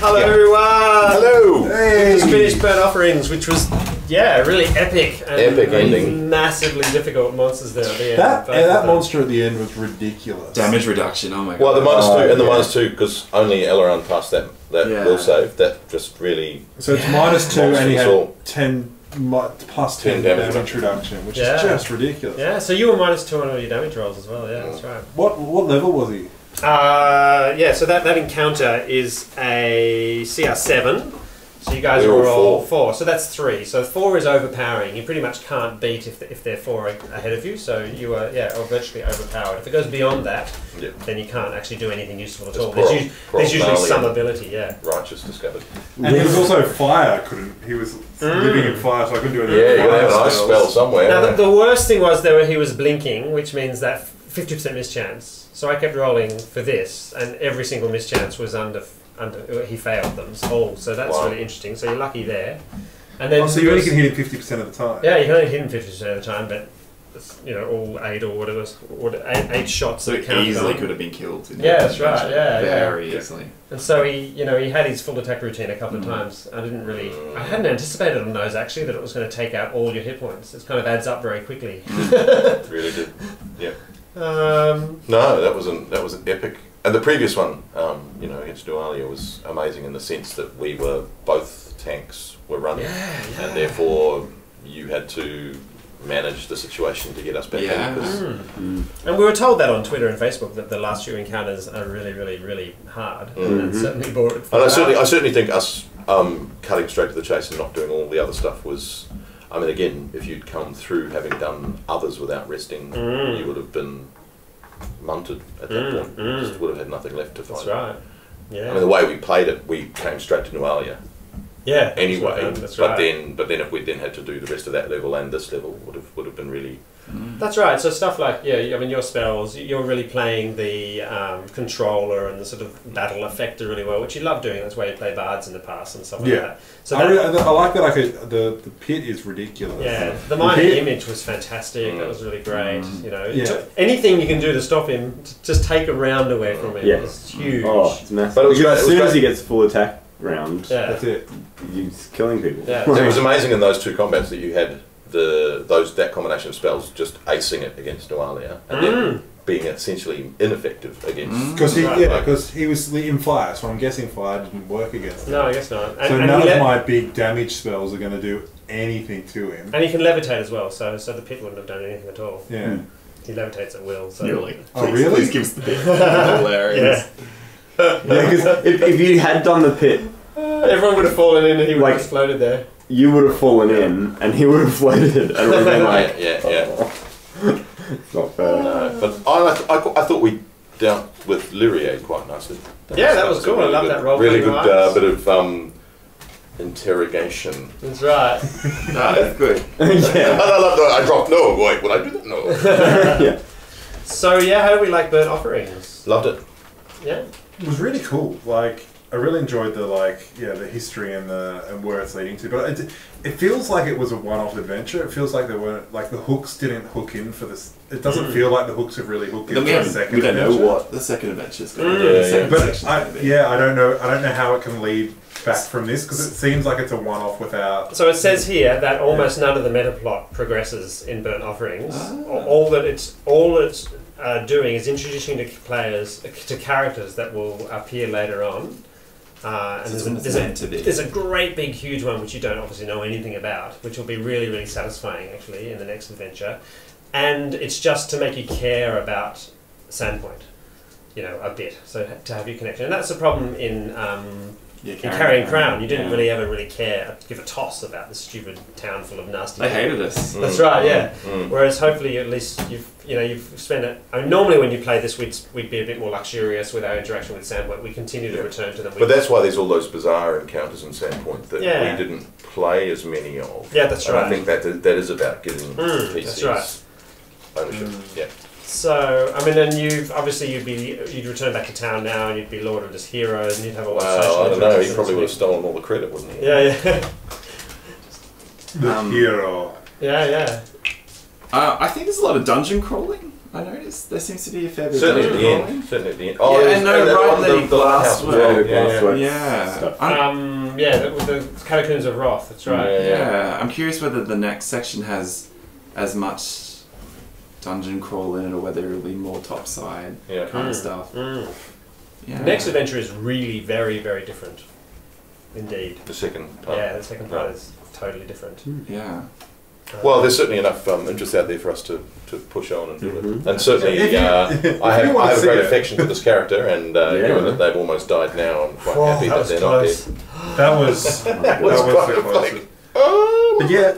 Hello everyone! Hello! Hey. We just finished Burnt Offerings, which was, yeah, really epic and ending. Massively difficult monsters there at the end. That monster at the end was ridiculous. Damage reduction, oh my god. Well, the -2 and the -2, because only Elrond passed that will save, that just really... So it's -2 and he had 10 plus 10 damage reduction, which is just ridiculous. Yeah, so you were -2 on all your damage rolls as well, yeah, that's right. What level was he? Yeah, so that encounter is a CR7. So you guys are all 4. So that's 3. So 4 is overpowering. You pretty much can't beat if they're 4 ahead of you. So you are virtually overpowered. If it goes beyond that, then you can't actually do anything useful at all. There's usually some ability, Righteous discovered. And he was also fire. He was living in fire, so I couldn't do anything. Yeah, you gotta have an ice spell somewhere. Now the worst thing was he was blinking, which means that 50% mischance. So I kept rolling for this, and every single mischance was under he failed them all. So that's really interesting. So you're lucky there. And then so you only can hit him 50% of the time. Yeah, you can only hit him 50% of the time, but all 8 or whatever, 8 shots. So it easily could have been killed. That's right. Very easily. And so he had his full attack routine a couple of times. I hadn't anticipated on those actually that it was going to take out all your hit points. It kind of adds up very quickly. It really did. Yeah. No, that was an epic. And the previous one, against Nualia was amazing in the sense that we were both tanks were running, and therefore you had to manage the situation to get us back in. And we were told that on Twitter and Facebook that the last few encounters are really, really, really hard, and certainly bored. And I certainly think us cutting straight to the chase and not doing all the other stuff was. I mean, again, if you'd come through having done others without resting, you would have been munted at that point. Just would have had nothing left to fight. That's right. Yeah. I mean, the way we played it, we came straight to Nualia. Yeah. Anyway, but then if we then had to do the rest of that level and this level, would have been really. That's right. So stuff like I mean, your spells, you're really playing the controller and the sort of battle effector really well, which you love doing. That's why you play bards in the past and stuff like that. So I like that. The pit is ridiculous. Yeah, the minor image was fantastic. That was really great. Anything you can do to stop him, just take a round away from him. It's huge. Oh, it's massive. But as soon as he gets full attack round, that's it. He's killing people. Yeah. It was amazing in those 2 combats that you had that combination of spells just acing it against Nualia and then being essentially ineffective against. Because he was in fire, so I'm guessing fire didn't work against him. No, I guess not. So none of my big damage spells are going to do anything to him. And he can levitate as well, so the pit wouldn't have done anything at all. Yeah. He levitates at will. So you're like, really? Please give us the pit. Hilarious. Because if you had done the pit, everyone would have fallen in and he would have exploded there. You would have fallen in, and he would have floated, and it would have been like, it's not fair. No, but I thought we dealt with Lyria quite nicely. That was cool. I love that role. Really good bit of interrogation. That's right. That's good. I love that. I dropped no. Wait, would I do that? No. So how do we like Burnt Offerings? Loved it. Yeah. It was really cool. I really enjoyed the history and where it's leading to, but it feels like it was a one-off adventure. It feels like there weren't the hooks didn't hook in for this. It doesn't feel like the hooks have really hooked in for the second. We don't adventure. know what the second adventure is going to be. I don't know. I don't know how it can lead back from this because it seems like it's a one-off without. So it says here that almost none of the meta plot progresses in Burnt Offerings. All it's doing is introducing to characters that will appear later on. And there's a great big huge one which you don't obviously know anything about, which will be really, really satisfying actually in the next adventure. And it's just to make you care about Sandpoint, a bit, so to have your connection. And that's the problem in Carrying Crown. You didn't really ever give a toss about this stupid town full of nasty They people. hated us. That's right, Whereas hopefully at least you've spent it. I mean, normally when you play this, we'd be a bit more luxurious with our interaction with Sandpoint. We continue to return to them. But that's why there's all those bizarre encounters in Sandpoint that we didn't play as many of. Yeah, that's right. I think that is about getting PC's ownership. Yeah. So I mean, then you'd return back to town now, and you'd be Lord of his heroes, and you'd have all that social I don't know. He probably would have stolen all the credit, wouldn't he? Yeah. The hero. Yeah. I think there's a lot of dungeon crawling. I noticed. there seems to be a fair bit certainly of at the end. Certainly at the end. Oh, yeah, there's- and no, and right on the lighthouse glass as well. Yeah. with the Catacombs of Wrath. That's right. Yeah, I'm curious whether the next section has as much dungeon crawl in it, or whether it'll be more topside kind of stuff. Yeah. The next adventure is really very, very different. Indeed. The second part. Yeah, the second part is totally different. Yeah. Well, there's certainly enough interest out there for us to push on and do it. And certainly, I have a great affection for this character, and given that they've almost died now, I'm quite happy that they're not dead. That was so close. But yeah,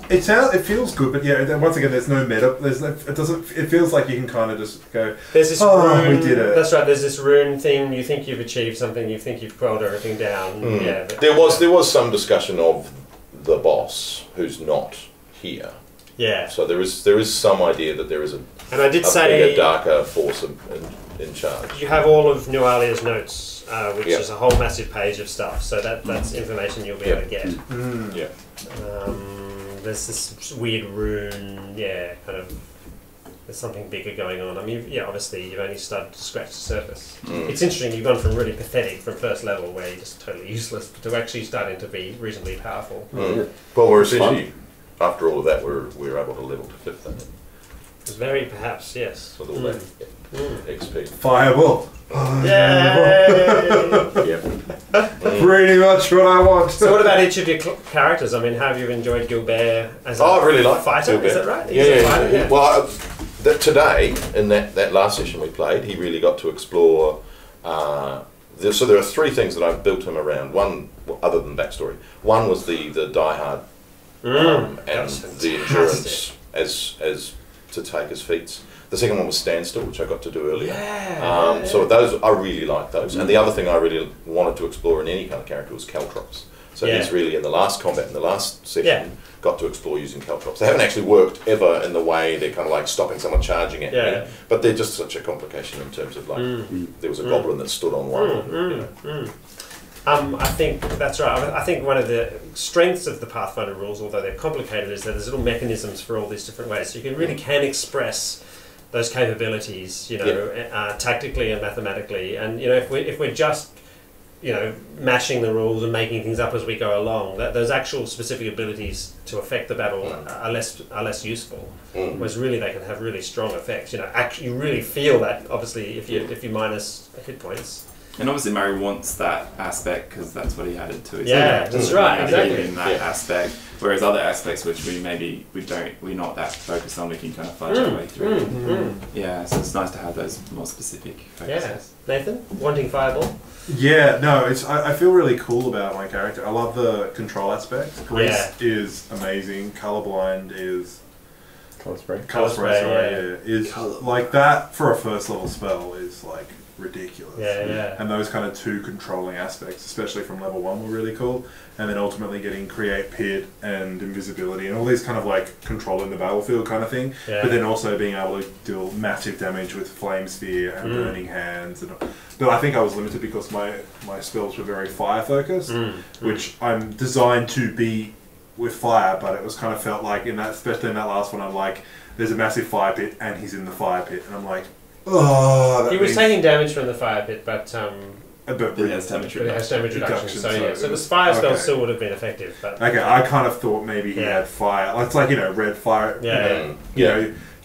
it feels good. But yeah, once again, there's no meta. It feels like you can kind of just go. There's this rune. We did it. That's right. There's this rune thing. You think you've achieved something. You think you've quelled everything down. Yeah. But There was some discussion of the boss who's not here. Yeah. So there is some idea that there is a bigger, darker force in charge. You have all of Nualia's notes, which is a whole massive page of stuff. So that's information you'll be able to get. Yeah. There's this weird rune. Yeah, kind of. There's something bigger going on. I mean, yeah, obviously you've only started to scratch the surface. It's interesting. You've gone from really pathetic from first level, where you're just totally useless, to actually starting to be reasonably powerful. Well, we're essentially, after all of that, we're able to level to 5th then. Very perhaps, yes. With all that XP. Fireball. Yay! Pretty much what I want. So what about each of your characters? I mean, how have you enjoyed Gilbert as a I really like fighter? Gilbert. Is that right? Yeah, He's a fighter, yeah. Well, today, in that last session we played, he really got to explore... so there are 3 things that I've built him around. One, other than backstory. One was the diehard and the endurance as to take as feats. The second one was standstill, which I got to do earlier. So those, I really like those. And the other thing I really wanted to explore in any kind of character was caltrops. So he's really, in the last combat, in the last session, got to explore using caltrops. They haven't actually worked ever in the way they're kind of like stopping someone charging at me, but they're just such a complication in terms of like, there was a goblin that stood on one. I think that's right. I think one of the strengths of the Pathfinder rules, although they're complicated, is that there's little mechanisms for all these different ways. So you can really express those capabilities, tactically and mathematically. And if we're just mashing the rules and making things up as we go along, that those actual specific abilities to affect the battle are less useful. Whereas really they can have really strong effects. You really feel that obviously if you minus hit points. And obviously Murray wants that aspect because that's what he added to his that's right, exactly. In that aspect, whereas other aspects which we're not that focused on, we can kind of fudge our way through. Yeah, so it's nice to have those more specific focuses. Nathan, wanting fireball? Yeah, no, I feel really cool about my character. I love the control aspect. Grease is amazing. Colorblind is... Color spray. Is like that for a first level spell is like ridiculous. And those kind of 2 controlling aspects, especially from level 1, were really cool. And then ultimately getting create pit and invisibility and all these kind of like controlling the battlefield kind of thing. But then also being able to deal massive damage with flame sphere and burning hands. But I think I was limited because my spells were very fire focused, which I'm designed to be with fire, but it was kind of felt like especially in that last one, I'm like, there's a massive fire pit and he's in the fire pit, and I'm like, oh. He was taking damage from the fire pit, but it has damage reduction. So the fire spell still would have been effective. But I kind of thought maybe he had fire. It's like red fire.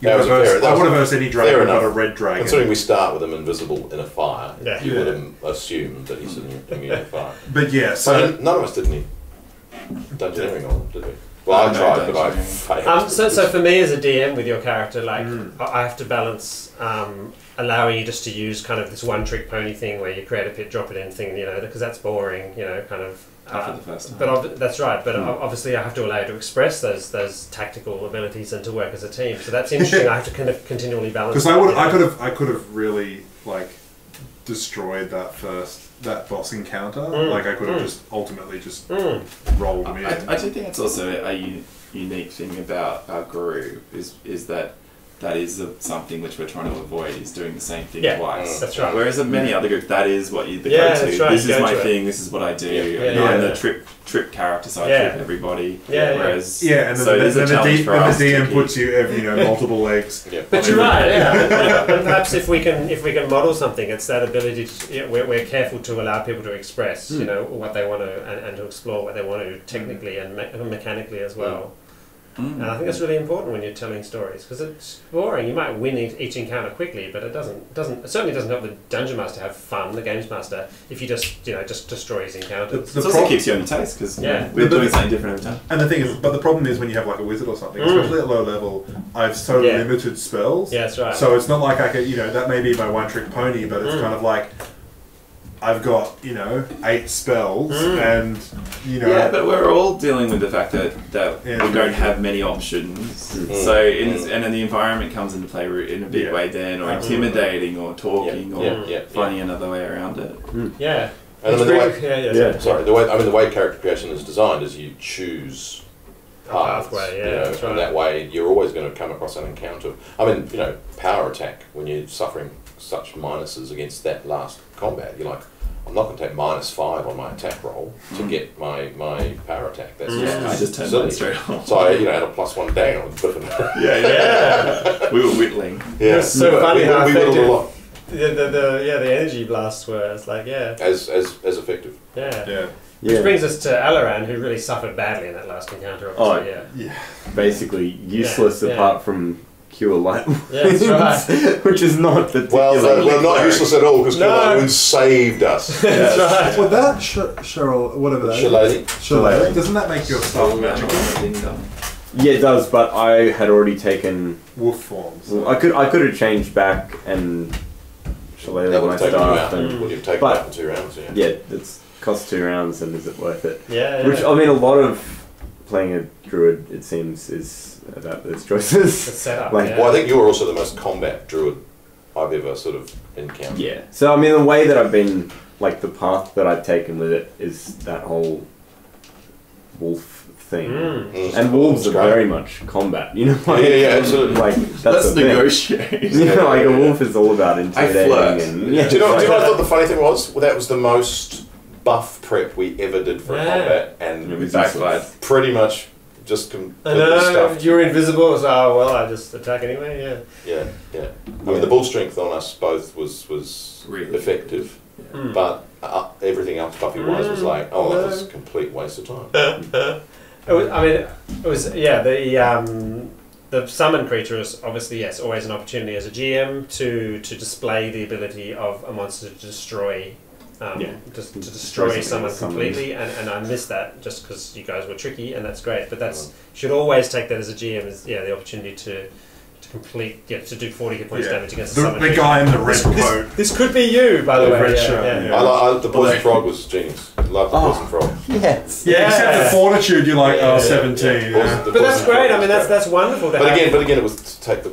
I would have versed any dragon but a red dragon. Considering we start with him invisible in a fire, you would have assumed that he's immune to fire. But none of us did any dungeoneering on him, did we? Well, I tried, but I failed. So for me as a DM with your character, like I have to balance allowing you just to use kind of this one-trick pony thing where you create a pit, drop it in thing, because that's boring, kind of. After the first time. But that's right. But obviously, I have to allow you to express those tactical abilities and to work as a team. So that's interesting. I have to kind of continually balance. Because I could have really like destroyed that boss encounter. Like I could have just ultimately just rolled him in. I do think it's also a unique thing about our guru is that that is something which we're trying to avoid, is doing the same thing twice. That's right. Whereas in many other groups, that is what you go to. That's right. This is my thing. This is what I do. I'm the trip character, so I trip everybody. Whereas and so then the DM to puts you multiple legs. But you're right. And perhaps if we can model something, it's that ability to, we're careful to allow people to express what they want to and to explore what they want to technically and mechanically as well. And I think that's really important when you're telling stories, because it's boring. You might win each encounter quickly, but it certainly doesn't help the dungeon master have fun, the games master, if you just destroy his encounters. It also keeps you on your taste, because we're doing something different every time. And the thing is, but the problem is when you have like a wizard or something, especially at low level, I have so limited spells. Yeah, that's right. So it's not like I could, that may be my one trick pony, but it's kind of like, I've got 8 spells and Yeah, but we're all dealing with the fact that we don't have many options. So and then the environment comes into play in a big way then, or intimidating, or talking, or finding another way around it. Yeah. And I mean, the way character creation is designed is you choose pathway, that's right. and that way you're always going to come across an encounter. I mean, power attack, when you're suffering such minuses against that last combat, you're like, I'm not going to take -5 on my attack roll to get my power attack. That's I just turned that straight off. So I had a +1 down. We were whittling. Yeah, it's so funny how we whittled a lot. The energy blasts were, it's like, as effective. Which brings us to Alaran, who really suffered badly in that last encounter. Obviously. Basically useless apart from cure light wounds, that's right. which is not particularly well, not useless at all, because cure light wounds saved us. That's right. Well, that Cheryl, whatever that Shillelagh. doesn't that make your staff magical? Yeah, it does, but I had already taken wolf forms. I could have changed back and Shillelagh my staff, would have taken that in 2 rounds. It's cost 2 rounds, and is it worth it? Which I mean, a lot of playing a druid, it seems, is about those choices. The setup, Well, I think you're also the most combat druid I've ever sort of encountered. Yeah. So I mean, the way that I've been, like, the path that I've taken with it is that whole wolf thing, and wolves are very much combat. Absolutely. Like, that's negotiate. Like a wolf is all about intimidating. Do you know what I thought the funny thing was? Well, that was the most buff prep we ever did for a combat, and we backfired. Pretty much just completely stuffed. You're invisible, so I just attack anyway. I mean, the bull strength on us both was really effective, but everything else Buffy wise was like, that was a complete waste of time. The summon creature is obviously always an opportunity as a GM to display the ability of a monster to destroy. Just to destroy someone completely, and I missed that just because you guys were tricky, and that's great. But you should always take that as a GM as the opportunity to complete to do 40 hit points damage against the guy in the red coat. This could be you, by the way. Red shirt. I like the poison frog was genius. I love the poison frog. Yes. Except the fortitude, you're like 17. But that's great. I mean, that's wonderful. But again, it was to take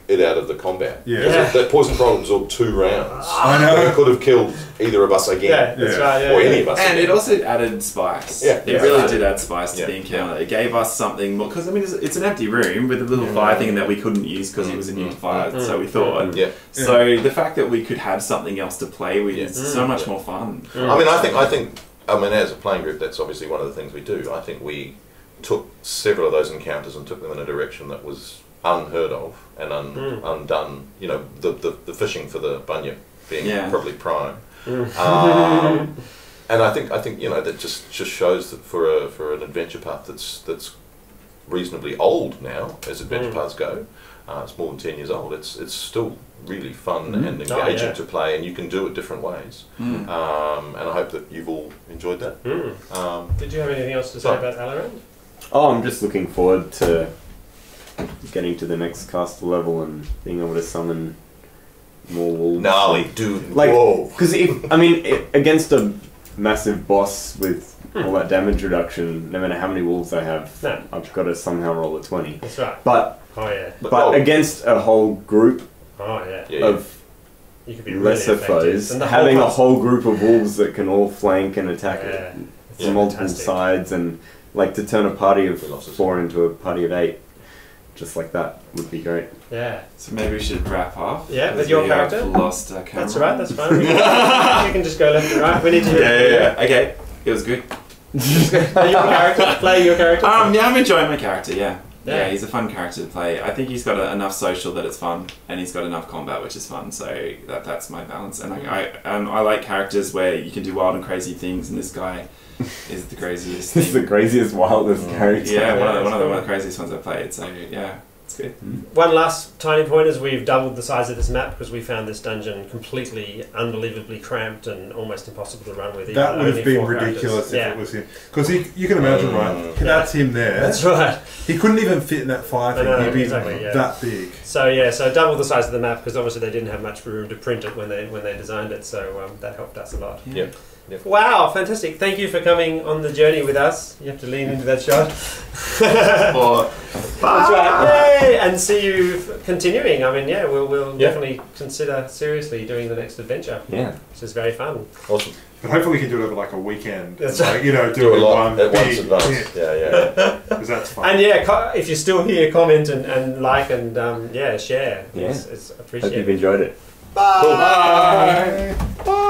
it out of the combat. That poison frog absorbed 2 rounds. I know. It could have killed either of us again. That's right. Or any of us. And it also added spice. It really did add spice to the encounter. It gave us something more, because I mean, it's an empty room with a little fire thing that we couldn't use because he was immune to fire. So we thought. So the fact that we could have something else to play with is so much more fun. I mean, I think, as a playing group, that's obviously one of the things we do. I think we took several of those encounters and took them in a direction that was unheard of and undone. The fishing for the bunyip being probably prime. And I think that just shows that for an adventure path that's reasonably old now, as adventure paths go. It's more than 10 years old. It's still really fun and engaging to play, and you can do it different ways. And I hope that you've all enjoyed that. Did you have anything else to say about Alaran? I'm just looking forward to getting to the next caster level and being able to summon more wolves. Gnarly, dude. Whoa. Because against a massive boss with all that damage reduction, no matter how many wolves I have, I've got to somehow roll a 20. That's right. But against a whole group of you could be lesser foes, having a whole group of wolves that can all flank and attack it from multiple sides, and like to turn a party of 4 into a party of 8 just like that would be great. Yeah. So maybe we should wrap up. Yeah, with your character. Lost our camera. That's right. That's fine. You can just go left and right. We need to. Yeah. Okay. It was good. Are your character? Play your character? Yeah, I'm enjoying my character, yeah, he's a fun character to play. I think he's got enough social that it's fun, and he's got enough combat, which is fun, so that's my balance. And I like characters where you can do wild and crazy things, and this guy is the craziest This is the craziest, wildest character. Yeah, one of the craziest ones I've played, so yeah. It's good. One last tiny point is we've doubled the size of this map because we found this dungeon completely, unbelievably cramped and almost impossible to run with. That would have been ridiculous if it was him. Because you can imagine, right? That's him there. That's right. He couldn't even fit in that fire thing. He'd be that big. So double the size of the map because obviously they didn't have much room to print it when they designed it. So that helped us a lot. Yep. Wow, fantastic. Thank you for coming on the journey with us. You have to lean into that shot. That's right. Yay! And see you continuing. I mean, we'll definitely consider seriously doing the next adventure. Yeah. Which is very fun. Awesome. But hopefully we can do it over like a weekend. That's right. Do a it lot at once big advance. Yeah. Because that's fun. And if you're still here, comment and like and share. Yeah. It's appreciated. Hope you've enjoyed it. Bye. Cool. Bye.